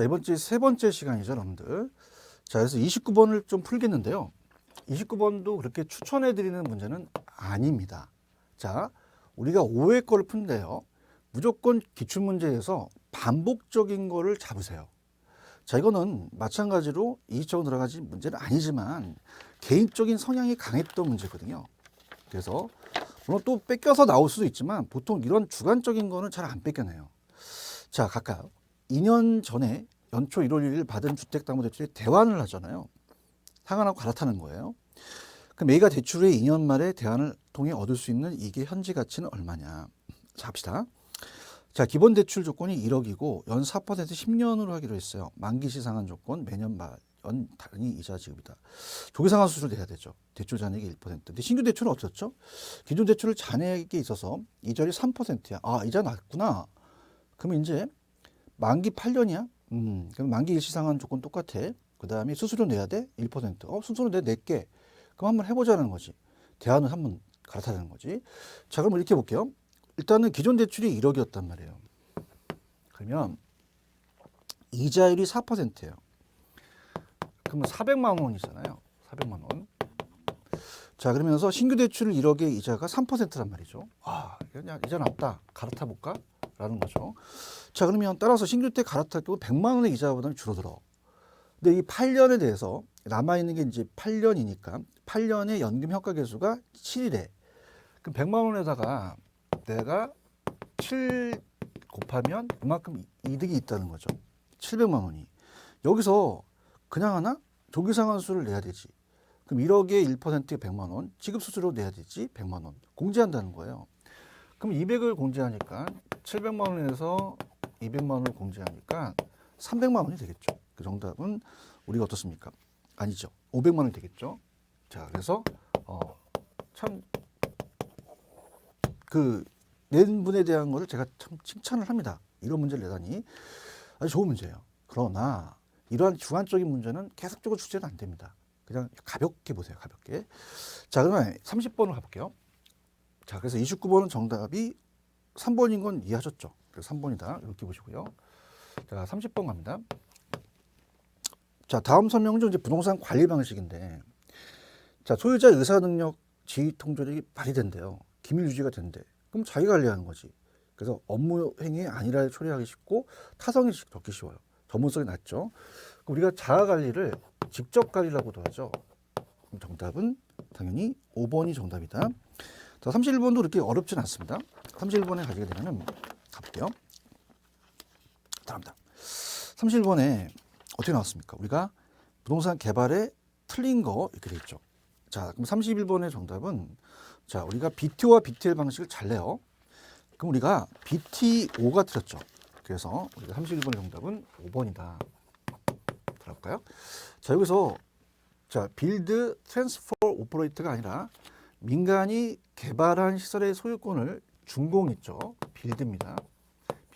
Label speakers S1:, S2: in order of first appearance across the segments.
S1: 자, 이번 주 세 번째 시간이죠, 여러분들. 자, 그래서 29번을 좀 풀겠는데요. 29번도 그렇게 추천해드리는 문제는 아닙니다. 자, 우리가 5회 거를 푼대요. 무조건 기출문제에서 반복적인 거를 잡으세요. 자, 이거는 마찬가지로 이식적으로 들어가지 문제는 아니지만 개인적인 성향이 강했던 문제거든요. 그래서 물론 또 뺏겨서 나올 수도 있지만 보통 이런 주관적인 거는 잘 안 뺏겨내요. 자, 갈까요? 2년 전에 연초 1월 1일 받은 주택담보대출에 대환을 하잖아요. 상환하고 갈아타는 거예요. 그럼 A가 대출 후에 2년 말에 대환을 통해 얻을 수 있는 이익의 현재 가치는 얼마냐? 자, 합시다. 자, 기본 대출 조건이 1억이고 연 4% 10년으로 하기로 했어요. 만기 시 상환 조건 매년 연 단위 이자 지급이다. 조기상환 수수료 내야 되죠. 대출 잔액이 1%. 근데 신규 대출은 어떻죠? 기존 대출을 잔액에 있어서 이자율이 3%야. 아, 이자 낮구나. 그러면 이제 만기 8년이야? 그럼 만기 일시 상환 조건 똑같아. 그 다음에 수수료 내야 돼? 1%. 수수료 낼게. 그럼 한번 해보자는 거지. 대안을 한번 갈아타는 거지. 자, 그럼 이렇게 볼게요. 일단은 기존 대출이 1억이었단 말이에요. 그러면 이자율이 4%예요. 그러면 400만 원이잖아요. 400만 원. 자, 그러면서 신규 대출 1억의 이자가 3%란 말이죠. 아, 이자 낮다. 갈아타 볼까? 라는 거죠. 자, 그러면 따라서 신규 주택 갈아탈 경우 100만 원의 이자보다는 줄어들어. 근데 이 8년에 대해서 남아있는 게 이제 8년이니까 8년의 연금 효과 계수가 7이래. 그럼 100만 원에다가 내가 7 곱하면 그만큼 이득이 있다는 거죠. 700만 원이. 여기서 그냥 하나? 조기상환수를 내야 되지. 그럼 1억에 1%에 100만 원, 지급수수료 내야 되지. 100만 원. 공제한다는 거예요. 그럼 200을 공제하니까 700만 원에서 200만 원을 공제하니까 300만 원이 되겠죠. 그 정답은 우리가 어떻습니까? 아니죠. 500만 원이 되겠죠. 자, 그래서 참 그 낸 분에 대한 거를 제가 참 칭찬을 합니다. 이런 문제를 내다니 아주 좋은 문제예요. 그러나 이러한 주관적인 문제는 계속적으로 출제는 안 됩니다. 그냥 가볍게 보세요. 가볍게. 자, 그러면 30번으로 가볼게요. 자, 그래서 29번은 정답이 3번인 건 이해하셨죠? 그래서 3번이다. 이렇게 보시고요. 자, 30번 갑니다. 자, 다음 설명은 이제 부동산 관리 방식인데, 자, 소유자 의사 능력 지휘 통제력이 발휘된대요. 기밀 유지가 된대. 그럼 자기 관리하는 거지. 그래서 업무 행위 아니라를 처리하기 쉽고 타성이 적기 쉬워요. 전문성이 낮죠. 그럼 우리가 자아 관리를 직접 관리라고도 하죠. 그럼 정답은 당연히 5번이 정답이다. 자, 31번도 그렇게 어렵진 않습니다. 31번에 가지게 되면은 가볼게요. 다음입니다. 31번에 어떻게 나왔습니까? 우리가 부동산 개발에 틀린 거 이렇게 돼 있죠. 자, 그럼 31번의 정답은 자, 우리가 BTO와 BTL 방식을 잘 내요. 그럼 우리가 BTO가 틀렸죠. 그래서 우리가 31번의 정답은 5번이다. 들어볼까요? 자, 여기서 자, 빌드 트랜스퍼 오퍼레이터가 아니라 민간이 개발한 시설의 소유권을 준공 있죠. 빌드입니다.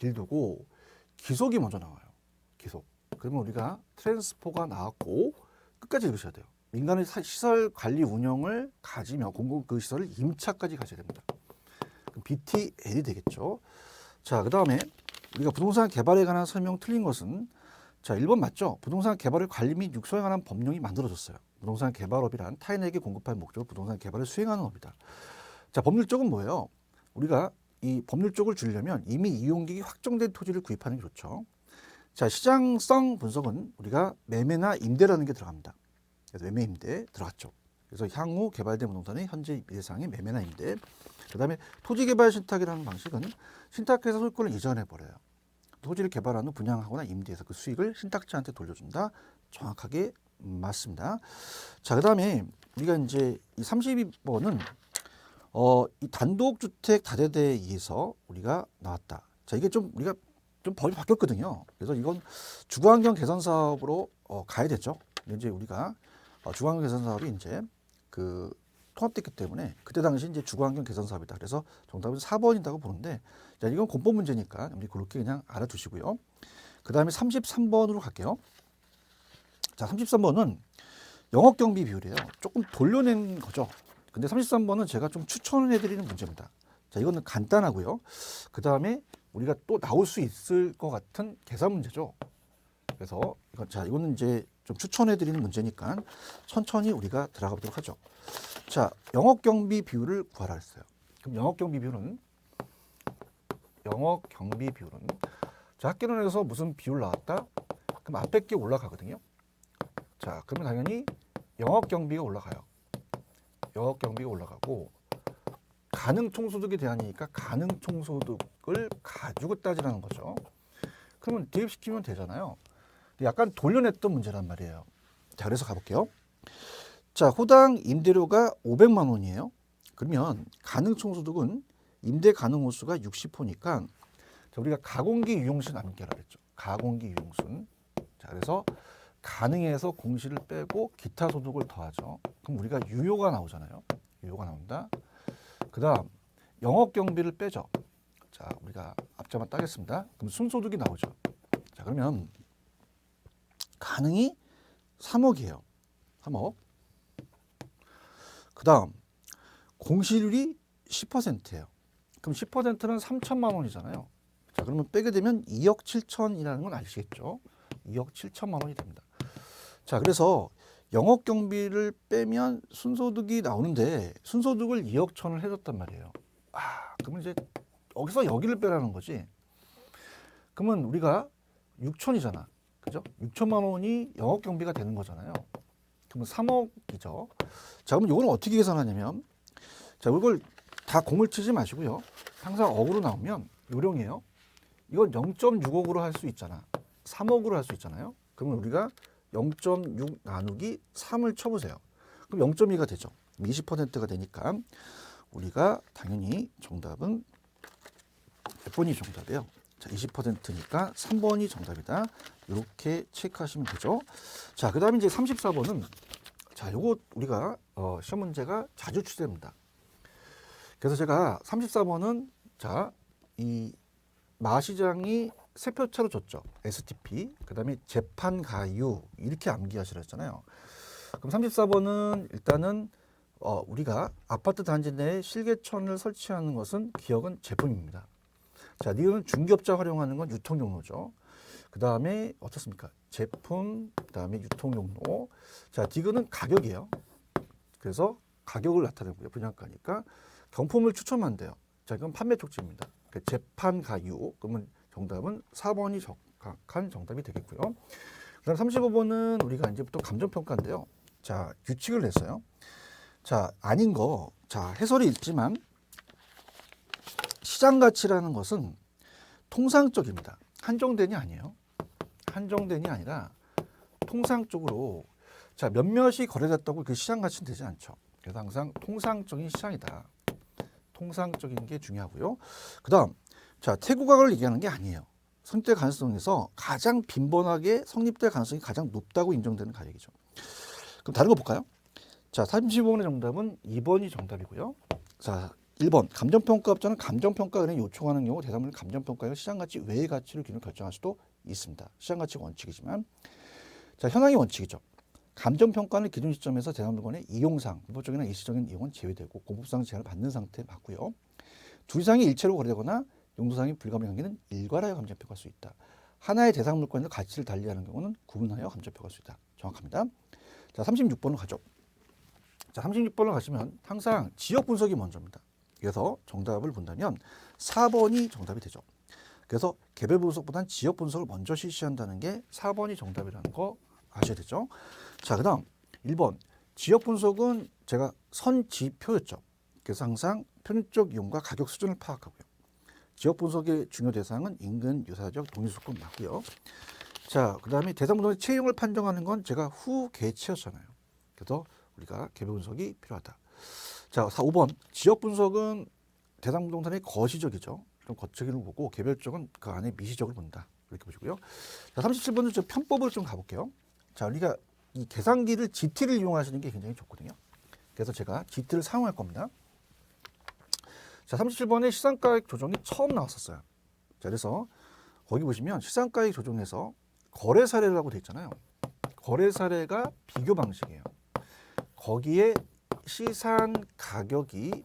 S1: 빌드고 기속이 먼저 나와요. 기속. 그러면 우리가 트랜스포가 나왔고 끝까지 읽으셔야 돼요. 민간의 시설 관리 운영을 가지며 공공 그 시설을 임차까지 가져야 됩니다. 그럼 BTL이 되겠죠. 자, 그 다음에 우리가 부동산 개발에 관한 설명 틀린 것은 자, 1번 맞죠? 부동산 개발을 관리 및 육성에 관한 법령이 만들어졌어요. 부동산 개발업이란 타인에게 공급할 목적으로 부동산 개발을 수행하는 업이다. 자, 법률 쪽은 뭐예요? 우리가 이 법률 쪽을 줄이려면 이미 이용객이 확정된 토지를 구입하는 게 좋죠. 자, 시장성 분석은 우리가 매매나 임대라는 게 들어갑니다. 그래서 매매 임대 들어갔죠. 그래서 향후 개발된 부동산의 현재 미래상의 매매나 임대. 그 다음에 토지 개발 신탁이라는 방식은 신탁해서 소유권을 이전해 버려요. 토지를 개발한 후 분양하거나 임대해서 그 수익을 신탁자한테 돌려준다. 정확하게 맞습니다. 자, 그 다음에 우리가 이제 이 32번은 이 단독주택 다세대에 의해서 우리가 나왔다. 자, 이게 좀 우리가 좀 법이 바뀌었거든요. 그래서 이건 주거환경 개선 사업으로 가야 되죠. 이제 우리가 주거환경 개선 사업이 이제 그 통합됐기 때문에 그때 당시 이제 주거환경 개선 사업이다. 그래서 정답은 4번이라고 보는데, 자, 이건 공법 문제니까 우리 그렇게 그냥 알아두시고요. 그 다음에 33번으로 갈게요. 자, 33번은 영업 경비 비율이에요. 조금 돌려낸 거죠. 근데 33번은 제가 좀 추천을 해드리는 문제입니다. 자, 이거는 간단하고요. 그 다음에 우리가 또 나올 수 있을 것 같은 계산 문제죠. 그래서 이거는 이제 좀 추천해 드리는 문제니까 천천히 우리가 들어가 보도록 하죠. 자, 영업 경비 비율을 구하라 했어요. 그럼 영업 경비 비율은 자, 학계론에서 무슨 비율 나왔다? 그럼 앞에 게 올라가거든요. 자, 그러면 당연히 영업 경비가 올라가요. 영업 경비가 올라가고 가능 총소득에 대한이니까 가능 총소득을 가지고 따지라는 거죠. 그러면 대입시키면 되잖아요. 약간 돌려냈던 문제란 말이에요. 자, 그래서 가볼게요. 자, 호당 임대료가 500만 원이에요. 그러면 가능 총소득은 임대 가능 호수가 60호니까 우리가 가공기 유용순 암기라 그랬죠. 가공기 유용순. 자, 그래서 가능에서 공시를 빼고 기타 소득을 더하죠. 그럼 우리가 유효가 나오잖아요. 유효가 나온다. 그 다음 영업 경비를 빼죠. 자, 우리가 앞자만 따겠습니다. 그럼 순소득이 나오죠. 자, 그러면 가능이 3억이에요. 3억. 그 다음 공시율이 10%예요. 그럼 10%는 3천만 원이잖아요. 자, 그러면 빼게 되면 2억 7천이라는 건 아시겠죠? 2억 7천만 원이 됩니다. 자, 그래서 영업 경비를 빼면 순소득이 나오는데 순소득을 2억 천을 해줬단 말이에요. 그러면 이제 여기서 여기를 빼라는 거지. 그러면 우리가 6천이잖아. 그죠? 6천만 원이 영업 경비가 되는 거잖아요. 그러면 3억이죠. 자, 그럼 이거는 어떻게 계산하냐면, 자, 이걸 다 공을 치지 마시고요. 항상 억으로 나오면 요령이에요. 이건 0.6억으로 할 수 있잖아. 3억으로 할 수 있잖아요. 그러면 우리가 0.6 나누기 3을 쳐보세요. 그럼 0.2가 되죠. 20%가 되니까 우리가 당연히 정답은 몇 번이 정답이에요? 자, 20%니까 3번이 정답이다. 이렇게 체크하시면 되죠. 자, 그 다음에 이제 34번은 자, 요거 우리가 시험 문제가 자주 출제됩니다. 그래서 제가 34번은 자, 이 마시장이 세 표차로 줬죠. STP. 그 다음에 재판 가유 이렇게 암기하시라 했잖아요. 그럼 34번은 일단은 우리가 아파트 단지 내에 실개천을 설치하는 것은 기억은 제품입니다. 자, 니은 중개업자 활용하는 건 유통용로죠. 그 다음에 어떻습니까? 제품, 그 다음에 유통용로. 자, 디귿은 가격이에요. 그래서 가격을 나타내고요. 분양가니까 경품을 추첨한대요. 자, 이건 판매 촉지입니다. 재판 가유. 그러면 정답은 4번이 정확한 정답이 되겠고요. 그다음 35번은 우리가 이제부터 감정평가인데요. 자, 규칙을 냈어요. 자, 아닌 거. 자, 해설이 있지만 시장 가치라는 것은 통상적입니다. 한정된이 아니에요. 한정된이 아니라 통상적으로 자, 몇몇이 거래됐다고 그 시장 가치는 되지 않죠. 그래서 항상 통상적인 시장이다. 통상적인 게 중요하고요. 그다음 자, 퇴고각을 얘기하는 게 아니에요. 성립될 가능성에서 가장 빈번하게 성립될 가능성이 가장 높다고 인정되는 가격이죠. 그럼 다른 거 볼까요? 자, 35번의 정답은 2번이 정답이고요. 자, 1번 감정평가업자는 감정평가은행 요청하는 경우 대상물 감정평가의 시장가치 외의 가치를 기준으로 결정할 수도 있습니다. 시장가치가 원칙이지만 자, 현황이 원칙이죠. 감정평가는 기준 시점에서 대상물건의 이용상, 불법적이나 일시적인 이용은 제외되고 공법상 제한을 받는 상태에 맞고요. 두 이상이 일체로 거래되거나 용도상이 불가분의 관계는 일괄하여 감정평가할 수 있다. 하나의 대상물건의 가치를 달리하는 경우는 구분하여 감정평가할 수 있다. 정확합니다. 자, 36번으로 가죠. 자, 36번을 가시면 항상 지역 분석이 먼저입니다. 그래서 정답을 본다면 4번이 정답이 되죠. 그래서 개별 분석보다는 지역 분석을 먼저 실시한다는 게 4번이 정답이라는 거 아셔야 되죠. 자, 그 다음 1번 지역 분석은 제가 선지표였죠. 그래서 항상 편입적 이용과 가격 수준을 파악하고요. 지역 분석의 중요 대상은 인근, 유사적, 동일수권 맞고요. 자, 그 다음에 대상 분석의 채용을 판정하는 건 제가 후 개체였잖아요. 그래서 우리가 개별 분석이 필요하다. 자, 5번 지역 분석은 대상 부동산의 거시적이죠. 좀 거시적으로 보고 개별적은 그 안에 미시적을 본다. 이렇게 보시고요. 자, 37번은 좀 편법을 좀 가볼게요. 자, 우리가 이 계산기를 GT를 이용하시는 게 굉장히 좋거든요. 그래서 제가 GT를 사용할 겁니다. 자, 37번에 시장가액 조정이 처음 나왔었어요. 자, 그래서 거기 보시면 시장가액 조정에서 거래 사례라고 되어 있잖아요. 거래 사례가 비교 방식이에요. 거기에 시산 가격이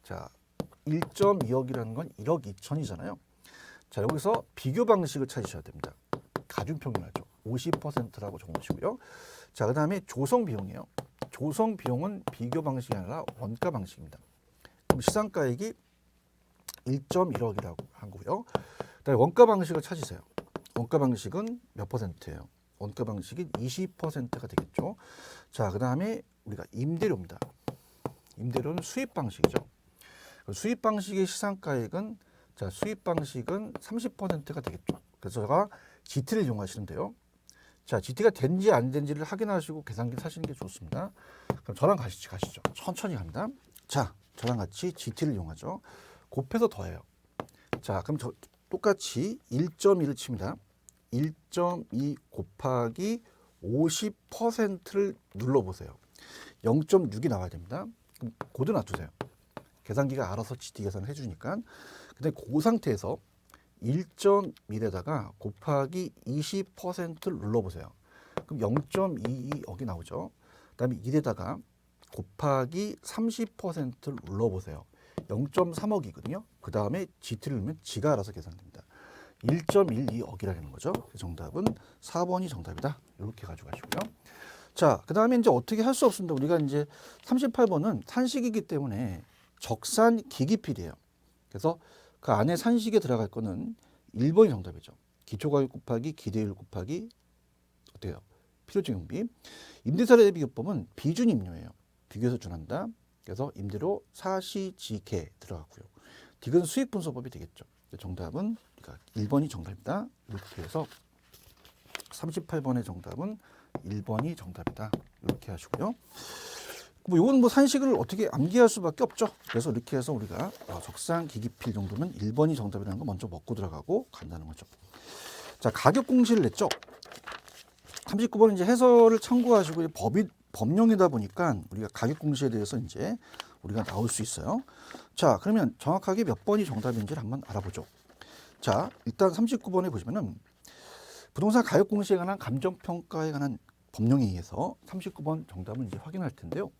S1: 자 1.2억이라는 건 1억 2천이잖아요. 자, 여기서 비교 방식을 찾으셔야 됩니다. 가중평균하죠. 50%라고 적어주시고요. 자, 그 다음에 조성 비용이에요. 조성 비용은 비교 방식이 아니라 원가 방식입니다. 그럼 시상가액이 1.1억이라고 한 거고요. 그다음에 원가 방식을 찾으세요. 원가 방식은 몇 %예요? 원가 방식이 20%가 되겠죠. 자, 그 다음에 우리가 임대료입니다. 임대료는 수입 방식이죠. 수입 방식의 시상가액은 자, 수입 방식은 30%가 되겠죠. 그래서 제가 GT를 이용하시는데요. 자, GT가 된지 안 된지를 확인하시고 계산기 사시는 게 좋습니다. 그럼 저랑 가시죠. 천천히 갑니다. 자, 저랑 같이 GT를 이용하죠. 곱해서 더해요. 자, 그럼 똑같이 1.1을 칩니다. 1.2 곱하기 50%를 눌러보세요. 0.6이 나와야 됩니다. 그럼 고도 놔두세요. 계산기가 알아서 GT 계산을 해주니까. 근데 그 상태에서 1.1에다가 곱하기 20%를 눌러보세요. 그럼 0.22억이 나오죠. 그 다음에 1에다가 곱하기 30%를 눌러보세요. 0.3억이거든요. 그 다음에 GT를 넣으면 지가 알아서 계산됩니다. 1.12억이라는 거죠. 정답은 4번이 정답이다. 이렇게 가져가시고요. 자, 그 다음에 이제 어떻게 할 수 없습니다. 우리가 이제 38번은 산식이기 때문에 적산 기기필이에요. 그래서 그 안에 산식에 들어갈 거는 1번이 정답이죠. 기초가격 곱하기 기대율 곱하기 어때요? 필요적용비. 임대사례 비교법은 비준임료예요. 비교해서 준한다. 그래서 임대료 사시지계 들어가고요. 딕은 수익분소법이 되겠죠. 정답은 1번이 정답이다. 이렇게 해서 38번의 정답은 1번이 정답이다. 이렇게 하시고요. 이건 산식을 어떻게 암기할 수밖에 없죠. 그래서 이렇게 해서 우리가 적산 기기필 정도면 1번이 정답이라는 거 먼저 먹고 들어가고 간다는 거죠. 자, 가격 공시를 냈죠. 39번은 이제 해설을 참고하시고 법령이다 보니까 우리가 가격 공시에 대해서 이제 우리가 나올 수 있어요. 자, 그러면 정확하게 몇 번이 정답인지를 한번 알아보죠. 자, 일단 39번에 보시면은 부동산 가격 공시에 관한 감정평가에 관한 법령에 의해서 39번 정답을 이제 확인할 텐데요.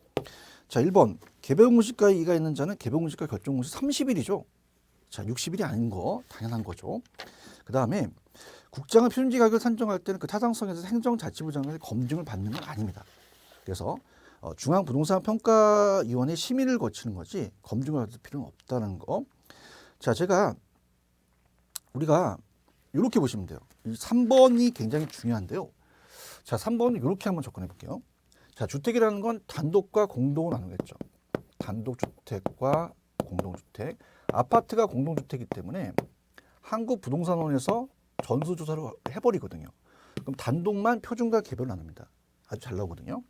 S1: 자, 1번 개별공시가에 이의가 있는 자는 개별공시가 결정공시 30일이죠. 자, 60일이 아닌 거 당연한 거죠. 그 다음에 국장은 표준지 가격을 산정할 때는 그 타당성에서 행정자치부 장관의 검증을 받는 건 아닙니다. 그래서 중앙부동산평가위원회 심의를 거치는 거지 검증을 받을 필요는 없다는 거. 자, 우리가 이렇게 보시면 돼요. 이 3번이 굉장히 중요한데요. 자, 3번은 이렇게 한번 접근해 볼게요. 자, 주택이라는 건 단독과 공동을 나누겠죠. 단독주택과 공동주택. 아파트가 공동주택이기 때문에 한국부동산원에서 전수조사를 해버리거든요. 그럼 단독만 표준과 개별로 나눕니다. 아주 잘 나오거든요.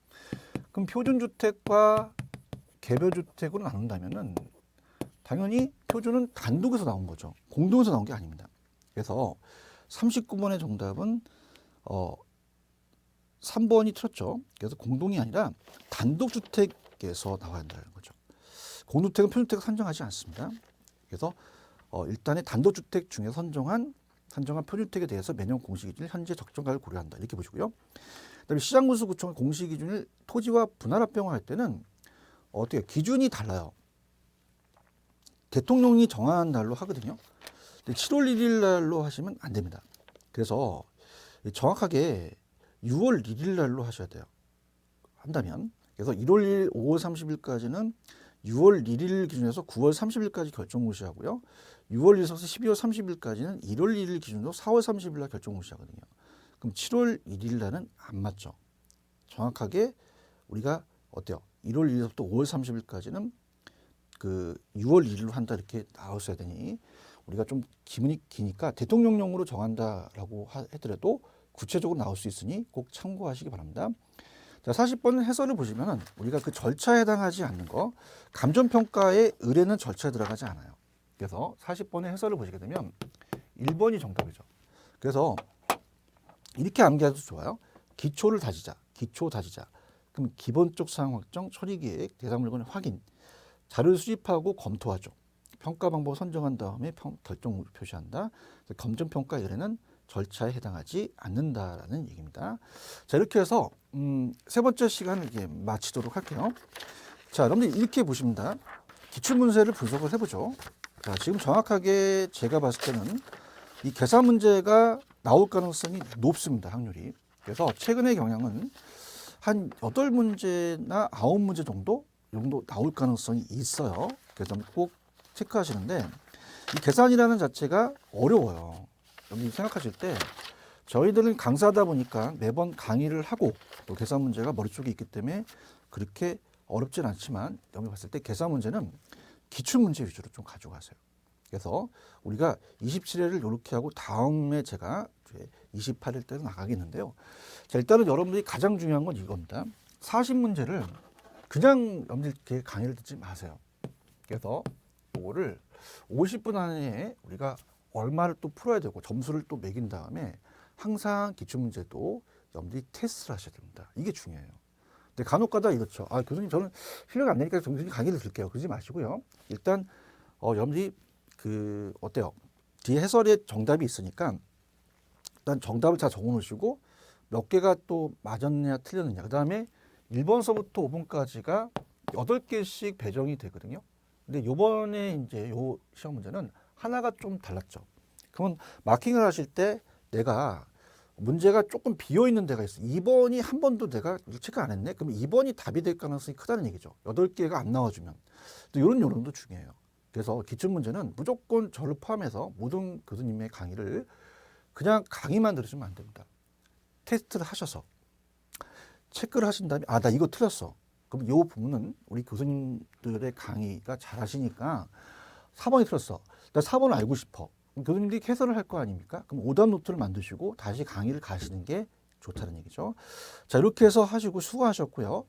S1: 그럼 표준주택과 개별주택으로 나눈다면은 당연히 표준은 단독에서 나온 거죠. 공동에서 나온 게 아닙니다. 그래서 39번의 정답은 3번이 틀렸죠. 그래서 공동이 아니라 단독주택에서 나와야 한다는 거죠. 공동주택은 표준주택을 산정하지 않습니다. 그래서 일단의 단독주택 중에 선정한 표준주택에 대해서 매년 공시기준을 현재 적정가를 고려한다. 이렇게 보시고요. 그다음에 시장군수구청의 공시기준을 토지와 분할합병화할 때는 어떻게 기준이 달라요. 대통령이 정한 날로 하거든요. 근데 7월 1일 날로 하시면 안 됩니다. 그래서 정확하게 6월 1일 날로 하셔야 돼요. 한다면. 그래서 1월 1일, 5월 30일까지는 6월 1일 기준에서 9월 30일까지 결정공시하고요. 6월 1일에서 12월 30일까지는 1월 1일 기준으로 4월 30일 날 결정공시하거든요. 그럼 7월 1일 날은 안 맞죠. 정확하게 우리가 어때요? 1월 1일부터 5월 30일까지는 그 6월 1일로 한다 이렇게 나왔어야 되니 우리가 좀 기문이 기니까 대통령령으로 정한다라고 하더라도 구체적으로 나올 수 있으니 꼭 참고하시기 바랍니다. 자, 40번은 해설을 보시면은 우리가 그 절차에 해당하지 않는 거 감정평가의 의뢰는 절차에 들어가지 않아요. 그래서 40번의 해설을 보시게 되면 1번이 정답이죠. 그래서 이렇게 암기해도 좋아요. 기초를 다지자. 기초 다지자. 그럼 기본적 사항 확정, 처리계획, 대상 물건 확인. 자료를 수집하고 검토하죠. 평가 방법 선정한 다음에 결정을 표시한다. 검증평가 의뢰는 절차에 해당하지 않는다라는 얘기입니다. 자, 이렇게 해서 세 번째 시간을 이제 마치도록 할게요. 자, 여러분들 이렇게 보십니다. 기출문제를 분석을 해보죠. 자, 지금 정확하게 제가 봤을 때는 이 계산 문제가 나올 가능성이 높습니다. 확률이. 그래서 최근의 경향은 한 8문제나 9문제 정도 나올 가능성이 있어요. 그래서 꼭 체크하시는데 이 계산이라는 자체가 어려워요. 여기 생각하실 때 저희들은 강사다 보니까 매번 강의를 하고 또 계산 문제가 머릿속에 있기 때문에 그렇게 어렵진 않지만 여기 봤을 때 계산 문제는 기출문제 위주로 좀 가져가세요. 그래서 우리가 27회를 이렇게 하고 다음에 제가 28일 때도 나가겠는데요. 자, 일단은 여러분들이 가장 중요한 건 이겁니다. 40문제를 그냥 여러분들 이렇게 강의를 듣지 마세요. 그래서 이거를 50분 안에 우리가 얼마를 또 풀어야 되고 점수를 또 매긴 다음에 항상 기출문제도 여러분들이 테스트를 하셔야 됩니다. 이게 중요해요. 근데 간혹가다 이렇죠. 아, 교수님 저는 실력이 안 되니까 교수님 강의를 들게요. 그러지 마시고요. 일단 여러분들이 어때요? 뒤에 해설에 정답이 있으니까 일단 정답을 다 적어 놓으시고 몇 개가 또 맞았냐 틀렸느냐. 그다음에 1번서부터 5번까지가 8개씩 배정이 되거든요. 근데 요번에 이제 요 시험 문제는 하나가 좀 달랐죠. 그러면 마킹을 하실 때 내가 문제가 조금 비어 있는 데가 있어. 2번이 한 번도 내가 체크 안 했네. 그럼 2번이 답이 될 가능성이 크다는 얘기죠. 8개가 안 나와주면. 또 이런 요령도 중요해요. 그래서 기출 문제는 무조건 저를 포함해서 모든 교수님의 강의를 그냥 강의만 들으시면 안 됩니다. 테스트를 하셔서 체크를 하신 다음에 나 이거 틀렸어. 그럼 이 부분은 우리 교수님들의 강의가 잘 하시니까 4번이 틀렸어. 나 4번을 알고 싶어. 그럼 교수님들이 해설을 할 거 아닙니까? 그럼 오답 노트를 만드시고 다시 강의를 가시는 게 좋다는 얘기죠. 자, 이렇게 해서 하시고 수고하셨고요.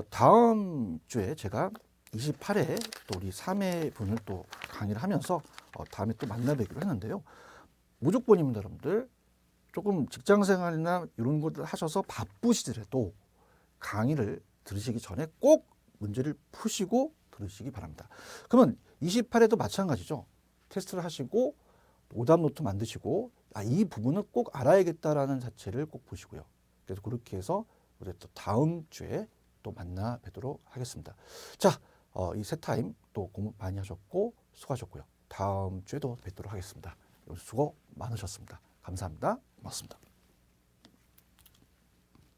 S1: 다음 주에 제가 28회 또 우리 3회 분을 또 강의를 하면서 다음에 또 만나뵙기로 했는데요. 무조건입니다, 여러분들. 조금 직장 생활이나 이런 것들 하셔서 바쁘시더라도 강의를 들으시기 전에 꼭 문제를 푸시고 들으시기 바랍니다. 그러면 28회도 마찬가지죠. 테스트를 하시고 오답 노트 만드시고 이 부분은 꼭 알아야겠다라는 자체를 꼭 보시고요. 그래서 그렇게 해서 우리 또 다음 주에 또 만나 뵙도록 하겠습니다. 자, 이 세 타임 또 공부 많이 하셨고 수고하셨고요. 다음 주에도 뵙도록 하겠습니다. 수고 많으셨습니다. 감사합니다. 고맙습니다.